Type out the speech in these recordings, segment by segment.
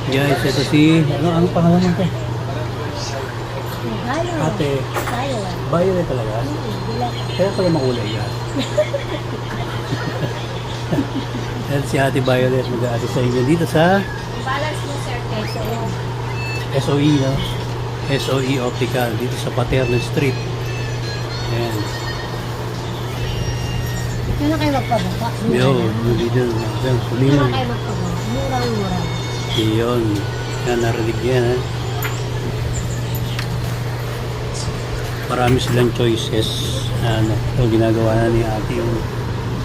Guys, ito si, ano pangalan nito? Ate, Violet talaga? Kaya pala makulay yan. Yan si Ate Violet, mag-aati sa inyo dito sa Balance mo, sir, SOE, no? SOE Optical, dito sa Paterno Street. Ayan. Yun na kayo magpabuka. Yun, dito. Yun na kayo magpabuka. Murang-murang. Yun. Yan, narinig yan, ha? Marami silang choices. Ano, ito, ginagawa na ni ate yung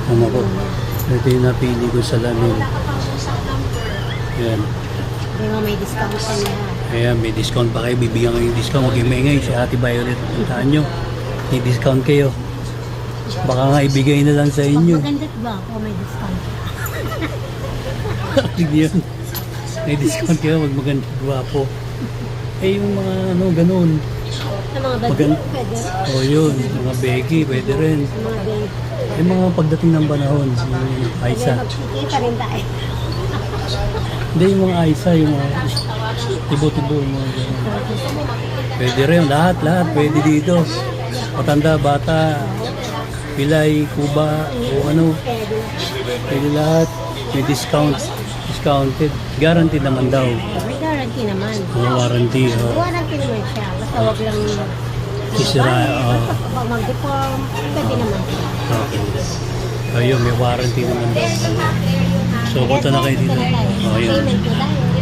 ano ko. Ito yung napili ko sa lamin. Yan. Hindi mo may discount sa niya. Ayan, may discount pa kayo. Bibigyan kayo yung discount. Huwag yung maingay. Si Ate Violet, puntaan nyo. May discount kayo. Baka nga ibigay na lang sa Pag inyo. maganda't ba ako may discount? Hindi yun. May discount kayo. Huwag maganda gwapo. Eh, yung mga ano, ganun. Sa mga bagay, pwede. O yun, mga Becky, pwede rin. Sa mga bagay. Eh, mga pagdating ng panahon, yung Aisa. Magkikita rin tayo. Hindi, yung mga Aisa, yung mga tibo-tibo, yung mga ganun. Pwede rin, lahat, pwede dito. Matanda, bata, pilay, kuba, o ano, Pwede. pwede lahat. May discount, discounted. Guaranteed naman daw. May guarantee naman. Mga warranty. Warranty naman siya. Basta wag lang Sisira, pag mag-deform, pwede naman siya. Okay. Ayun, may warranty naman daw. So, punta na kayo dito. Payment Oh, ayun. po tayo.